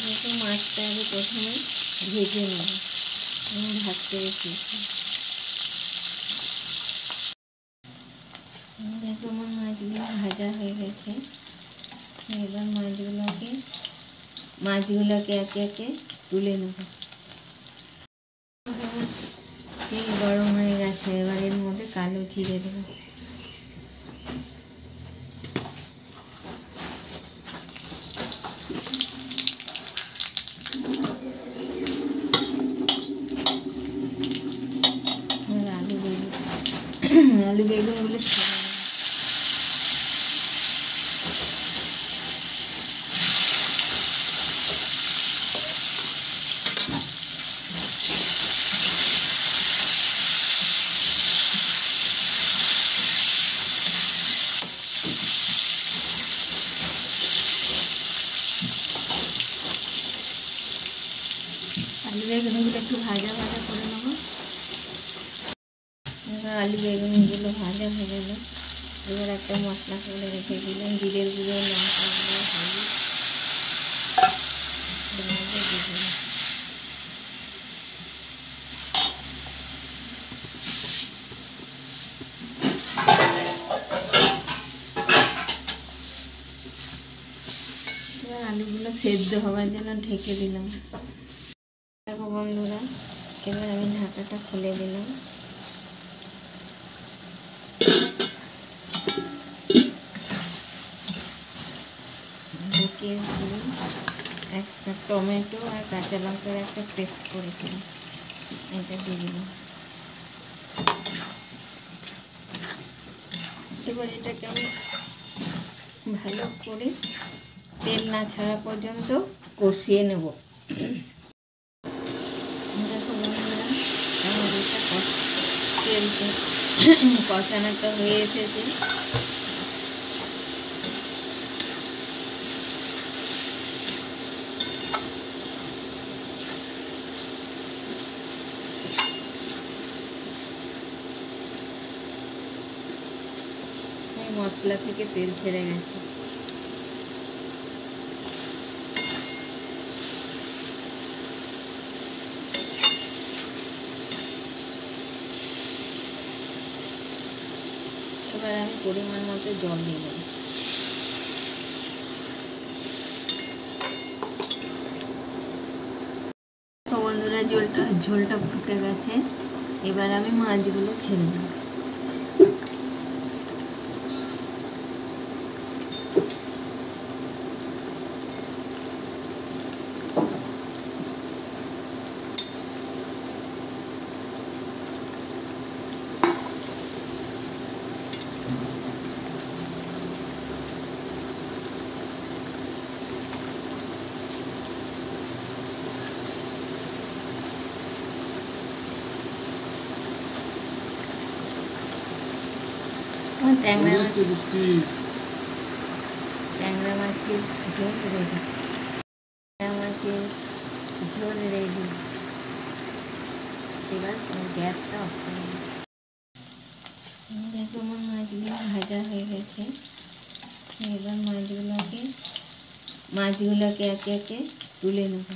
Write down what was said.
দেখো মাছটা আগে প্রথমে ভেজে নেব, আমি ভাজতে রেখেছি। দেখো আমার মাছগুলো ভাজা হয়ে গেছে। এবার মাছগুলোকে একে একে তুলে নেব। তেল গরম হয়ে গেছে, এবার এর মধ্যে কালো জিরে দেবো। আলু বেগুনগুলো ছেড়ে দেবো। আলু বেগুনগুলো একটু ভাজা ভাজা করে নেবো। এবার আলু বেগুনগুলো ভাজা হয়ে গেল। এবার একটা মশলা করে রেখে দিলাম, জিরের গুঁড়ো, লঙ্কা গুঁড়ো, হলুদ দিয়ে দিলাম। এবার আলুগুলো সেদ্ধ হওয়ার জন্য ঢেকে দিলাম। দেখো বন্ধুরা, এবার আমি ঢাকাটা খুলে দিলাম। ঢেকে দিয়ে একটা টমেটো আর কাঁচা লঙ্কার একটা পেস্ট করেছিলাম, এটা দিয়ে দিলাম। এবার এটাকে আমি ভালো করে তেল না ছাড়া পর্যন্ত কষিয়ে নেব। দেখো বন্ধুরা, আমার এটা তেলটা কষানোটা হয়ে এসেছে। মশলা থেকে তেল ছেড়ে গেছে। এবার আমি পরিমাণ মতো জল দিব। বন্ধুরা, ঝোলটা ফুটে গেছে। এবার আমি মাছগুলো ছেড়ে দেব। ট্যাংরা মাছের ঝোল রেডি। এবার গ্যাসটা অফ করে দিই। দেখো আমার মাছগুলো ভাজা হয়ে গেছে। এবার মাছগুলোকে একে একে তুলে নেব।